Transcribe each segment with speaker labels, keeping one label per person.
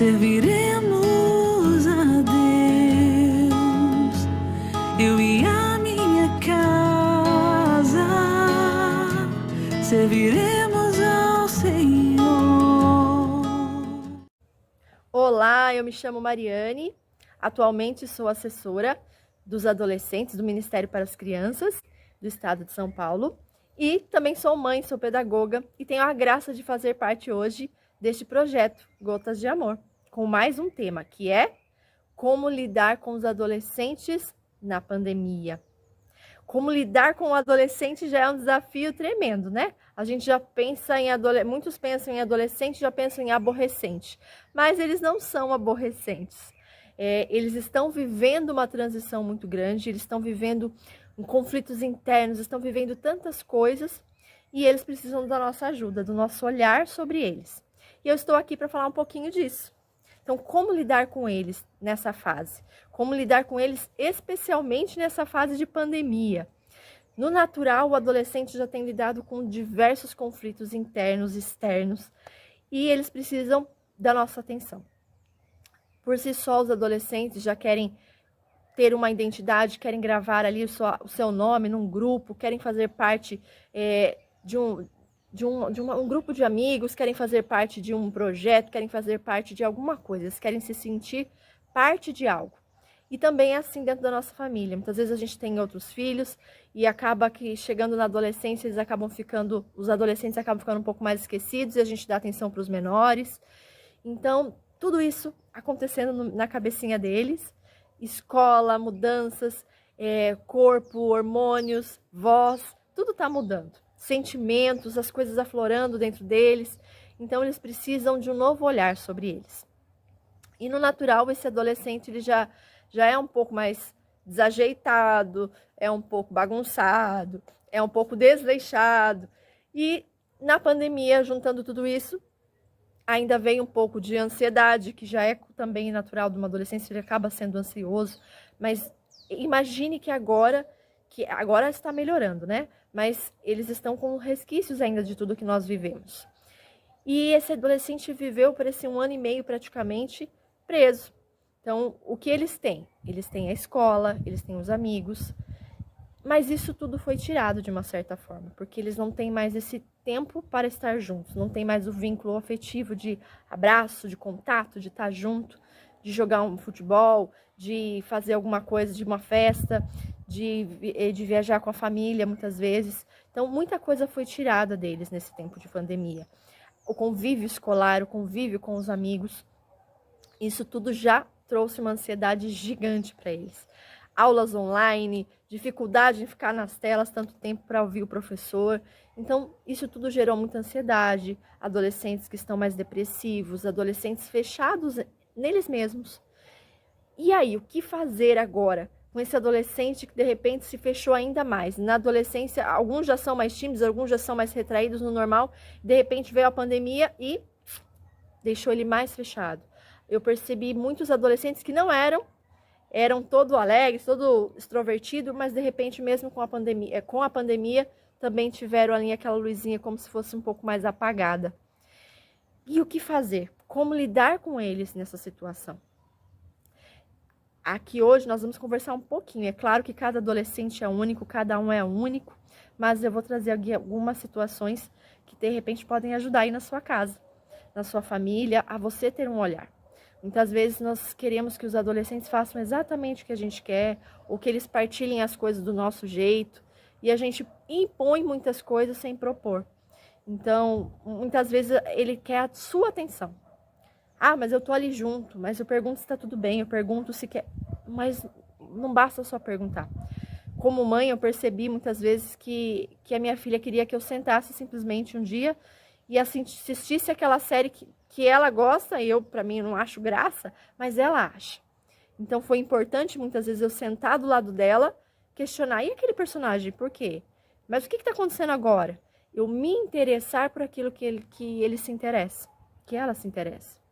Speaker 1: serviremos a Deus, eu e a minha casa, serviremos ao Senhor.
Speaker 2: Olá, eu me chamo Mariane, atualmente sou assessora dos adolescentes do Ministério para as Crianças do Estado de São Paulo e também sou mãe, sou pedagoga e tenho a graça de fazer parte hoje deste projeto Gotas de Amor, com mais um tema que é como lidar com os adolescentes na pandemia. Como lidar com o adolescente já é um desafio tremendo, né? A gente já pensa em muitos pensam em adolescente, já pensam em aborrecente, mas eles não são aborrecentes. Eles estão vivendo uma transição muito grande, eles estão vivendo conflitos internos, estão vivendo tantas coisas e eles precisam da nossa ajuda, do nosso olhar sobre eles. E eu estou aqui para falar um pouquinho disso. Então, como lidar com eles nessa fase? Como lidar com eles especialmente nessa fase de pandemia? No natural, o adolescente já tem lidado com diversos conflitos internos e externos e eles precisam da nossa atenção. Por si só, os adolescentes já querem ter uma identidade, querem gravar ali o seu nome num grupo, querem fazer parte de um grupo de amigos, querem fazer parte de um projeto, querem fazer parte de alguma coisa, eles querem se sentir parte de algo. E também é assim dentro da nossa família. Muitas vezes a gente tem outros filhos e acaba que chegando na adolescência, os adolescentes acabam ficando um pouco mais esquecidos e a gente dá atenção para os menores. Então, tudo isso acontecendo na cabecinha deles, escola, mudanças, corpo, hormônios, voz, tudo está mudando. Sentimentos, as coisas aflorando dentro deles. Então, eles precisam de um novo olhar sobre eles. E no natural, esse adolescente ele já é um pouco mais desajeitado, é um pouco bagunçado, é um pouco desleixado. E na pandemia, juntando tudo isso, ainda vem um pouco de ansiedade, que já é também natural de uma adolescência, ele acaba sendo ansioso. Mas imagine que agora está melhorando, né? Mas eles estão com resquícios ainda de tudo que nós vivemos. E esse adolescente viveu por esse 1 ano e meio praticamente preso. Então, o que eles têm? Eles têm a escola, eles têm os amigos, mas isso tudo foi tirado de uma certa forma, porque eles não têm mais esse tempo para estar juntos, não tem mais o vínculo afetivo de abraço, de contato, de estar junto, de jogar um futebol, de fazer alguma coisa, de uma festa, de viajar com a família muitas vezes. Então, muita coisa foi tirada deles nesse tempo de pandemia. O convívio escolar, o convívio com os amigos, isso tudo já trouxe uma ansiedade gigante para eles. Aulas online, dificuldade em ficar nas telas tanto tempo para ouvir o professor. Então, isso tudo gerou muita ansiedade, adolescentes que estão mais depressivos, adolescentes fechados neles mesmos. E aí, o que fazer agora com esse adolescente que de repente se fechou ainda mais? Na adolescência, alguns já são mais tímidos, alguns já são mais retraídos no normal, de repente veio a pandemia e deixou ele mais fechado. Eu percebi muitos adolescentes que não eram todo alegres, todo extrovertido, mas de repente mesmo com a pandemia também tiveram ali aquela luzinha como se fosse um pouco mais apagada. E o que fazer? Como lidar com eles nessa situação? Aqui hoje nós vamos conversar um pouquinho. É claro que cada adolescente é único, cada um é único, mas eu vou trazer aqui algumas situações que de repente podem ajudar aí na sua casa, na sua família, a você ter um olhar. Muitas vezes nós queremos que os adolescentes façam exatamente o que a gente quer, ou que eles partilhem as coisas do nosso jeito, e a gente impõe muitas coisas sem propor. Então, muitas vezes ele quer a sua atenção. Ah, mas eu tô ali junto, mas eu pergunto se tá tudo bem, eu pergunto se quer, mas não basta só perguntar. Como mãe, eu percebi muitas vezes que a minha filha queria que eu sentasse simplesmente um dia e assistisse aquela série que ela gosta, e eu, para mim, não acho graça, mas ela acha. Então, foi importante, muitas vezes, eu sentar do lado dela, questionar, e aquele personagem, por quê? Mas o que está acontecendo agora? Eu me interessar por aquilo que ele se interessa, que ela se interessa.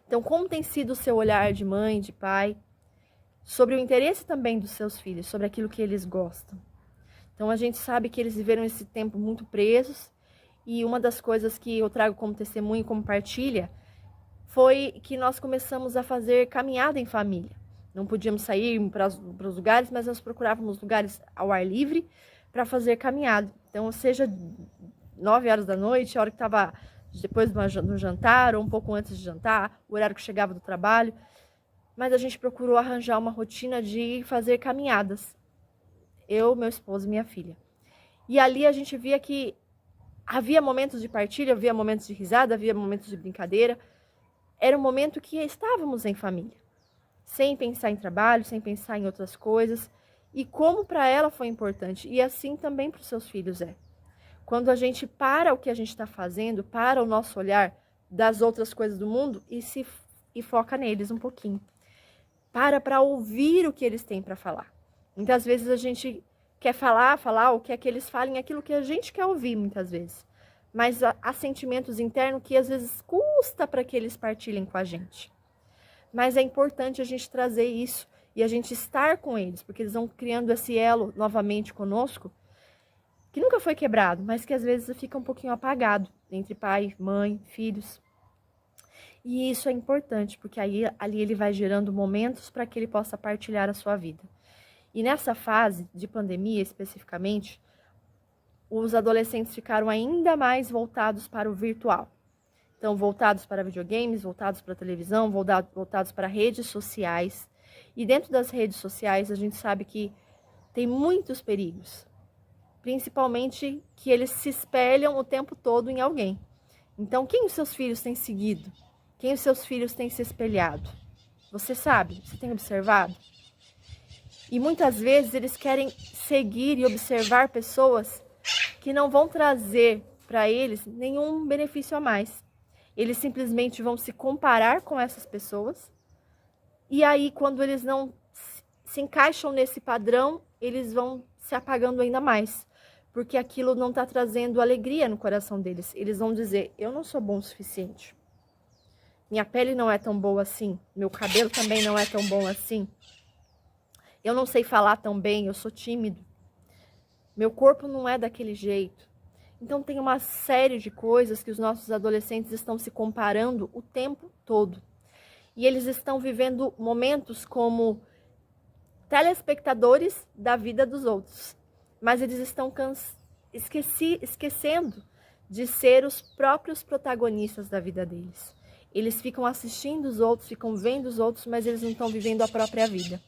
Speaker 2: Então, como tem sido o seu olhar de mãe, de pai, sobre o interesse também dos seus filhos, sobre aquilo que eles gostam? Então, a gente sabe que eles viveram esse tempo muito presos, e uma das coisas que eu trago como testemunho, como partilha, foi que nós começamos a fazer caminhada em família. Não podíamos sair para os lugares, mas nós procurávamos lugares ao ar livre para fazer caminhada. Então, seja 9 horas da noite, a hora que estava depois do jantar, ou um pouco antes de jantar, o horário que chegava do trabalho. Mas a gente procurou arranjar uma rotina de fazer caminhadas. Eu, meu esposo e minha filha. E ali a gente via que havia momentos de partilha, havia momentos de risada, havia momentos de brincadeira. Era um momento que estávamos em família, sem pensar em trabalho, sem pensar em outras coisas. E como para ela foi importante, e assim também para os seus filhos é. Quando a gente para o que a gente está fazendo, para o nosso olhar das outras coisas do mundo e foca neles um pouquinho. Para ouvir o que eles têm para falar. Muitas vezes a gente quer falar, ou quer que eles falem aquilo que a gente quer ouvir, muitas vezes. Mas há sentimentos internos que às vezes custa para que eles partilhem com a gente. Mas é importante a gente trazer isso e a gente estar com eles, porque eles vão criando esse elo novamente conosco, que nunca foi quebrado, mas que às vezes fica um pouquinho apagado entre pai, mãe, filhos. E isso é importante, porque aí ali ele vai gerando momentos para que ele possa partilhar a sua vida. E nessa fase de pandemia, especificamente, os adolescentes ficaram ainda mais voltados para o virtual. Então, voltados para videogames, voltados para televisão, voltados para redes sociais. E dentro das redes sociais, a gente sabe que tem muitos perigos. Principalmente que eles se espelham o tempo todo em alguém. Então, quem os seus filhos têm seguido? Quem os seus filhos têm se espelhado? Você sabe? Você tem observado? E muitas vezes eles querem seguir e observar pessoas que não vão trazer para eles nenhum benefício a mais. Eles simplesmente vão se comparar com essas pessoas. E aí, quando eles não se encaixam nesse padrão, eles vão se apagando ainda mais. Porque aquilo não está trazendo alegria no coração deles. Eles vão dizer, eu não sou bom o suficiente. Minha pele não é tão boa assim. Meu cabelo também não é tão bom assim. Eu não sei falar tão bem, eu sou tímido. Meu corpo não é daquele jeito. Então tem uma série de coisas que os nossos adolescentes estão se comparando o tempo todo. E eles estão vivendo momentos como telespectadores da vida dos outros. Mas eles estão esquecendo de ser os próprios protagonistas da vida deles. Eles ficam assistindo os outros, ficam vendo os outros, mas eles não estão vivendo a própria vida.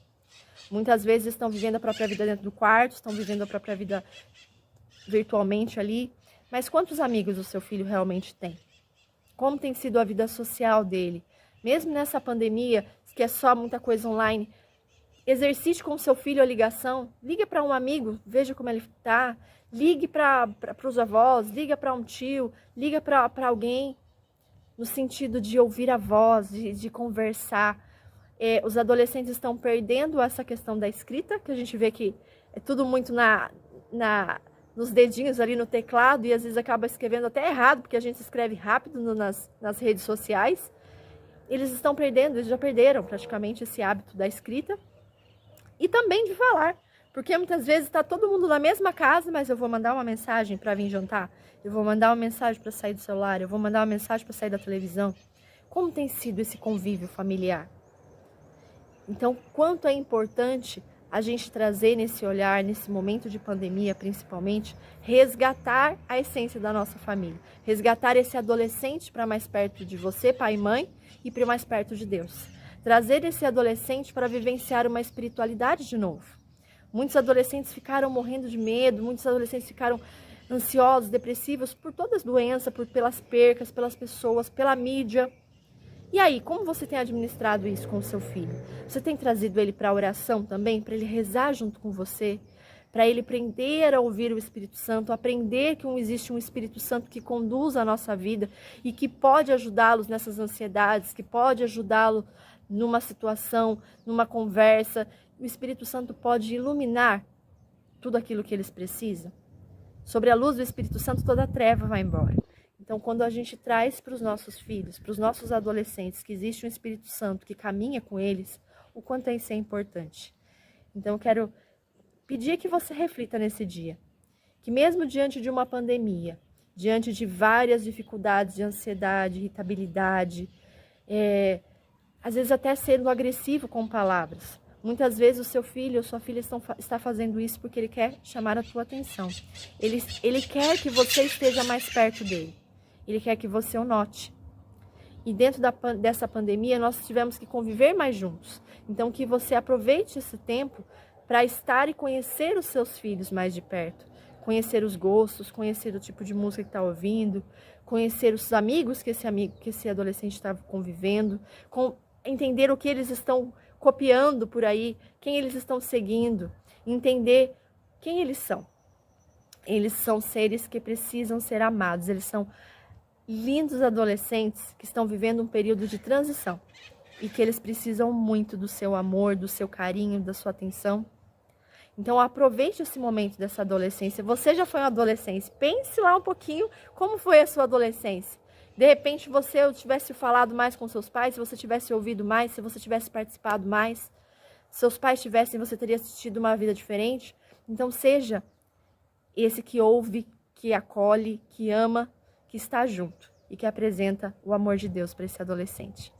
Speaker 2: Muitas vezes estão vivendo a própria vida dentro do quarto, estão vivendo a própria vida virtualmente ali. Mas quantos amigos o seu filho realmente tem? Como tem sido a vida social dele? Mesmo nessa pandemia, que é só muita coisa online, exercite com o seu filho a ligação. Ligue para um amigo, veja como ele está. Ligue para os avós, liga para um tio, liga para alguém. No sentido de ouvir a voz, de conversar. Os adolescentes estão perdendo essa questão da escrita, que a gente vê que é tudo muito nos dedinhos ali no teclado, e às vezes acaba escrevendo até errado, porque a gente escreve rápido nas redes sociais. Eles estão perdendo, eles já perderam praticamente esse hábito da escrita. E também de falar, porque muitas vezes está todo mundo na mesma casa, mas eu vou mandar uma mensagem para vir jantar, eu vou mandar uma mensagem para sair do celular, eu vou mandar uma mensagem para sair da televisão. Como tem sido esse convívio familiar? Então, quanto é importante a gente trazer nesse olhar, nesse momento de pandemia principalmente, resgatar a essência da nossa família. Resgatar esse adolescente para mais perto de você, pai e mãe, e para mais perto de Deus. Trazer esse adolescente para vivenciar uma espiritualidade de novo. Muitos adolescentes ficaram morrendo de medo, muitos adolescentes ficaram ansiosos, depressivos por todas as doenças, pelas percas, pelas pessoas, pela mídia. E aí, como você tem administrado isso com o seu filho? Você tem trazido ele para a oração também, para ele rezar junto com você, para ele aprender a ouvir o Espírito Santo, aprender que existe um Espírito Santo que conduz a nossa vida e que pode ajudá-los nessas ansiedades, que pode ajudá-lo numa situação, numa conversa. O Espírito Santo pode iluminar tudo aquilo que eles precisam. Sobre a luz do Espírito Santo, toda a treva vai embora. Então, quando a gente traz para os nossos filhos, para os nossos adolescentes, que existe um Espírito Santo que caminha com eles, o quanto isso é importante. Então, eu quero pedir que você reflita nesse dia, que mesmo diante de uma pandemia, diante de várias dificuldades de ansiedade, irritabilidade, às vezes até sendo agressivo com palavras. Muitas vezes o seu filho ou sua filha está fazendo isso porque ele quer chamar a tua atenção. Ele quer que você esteja mais perto dele. Ele quer que você o note. E dentro dessa pandemia, nós tivemos que conviver mais juntos. Então, que você aproveite esse tempo para estar e conhecer os seus filhos mais de perto. Conhecer os gostos, conhecer o tipo de música que está ouvindo, conhecer os amigos que esse adolescente está convivendo, entender o que eles estão copiando por aí, quem eles estão seguindo, entender quem eles são. Eles são seres que precisam ser amados, eles são lindos adolescentes que estão vivendo um período de transição e que eles precisam muito do seu amor, do seu carinho, da sua atenção. Então aproveite esse momento dessa adolescência. Você já foi um adolescente, pense lá um pouquinho como foi a sua adolescência. De repente você tivesse falado mais com seus pais, se você tivesse ouvido mais, se você tivesse participado mais, se seus pais tivessem, você teria tido uma vida diferente. Então seja esse que ouve, que acolhe, que ama, que está junto e que apresenta o amor de Deus para esse adolescente.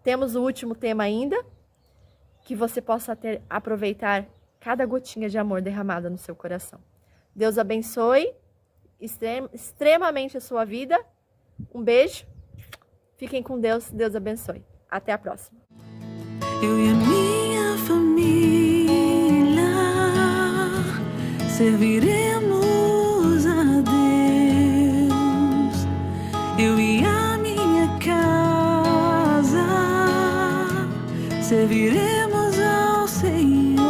Speaker 2: Temos o último tema ainda, que você possa aproveitar cada gotinha de amor derramada no seu coração. Deus abençoe extremamente a sua vida. Um beijo. Fiquem com Deus. Deus abençoe. Até a próxima.
Speaker 1: Eu e a minha família serviremos a Deus. Eu e a minha casa serviremos ao Senhor.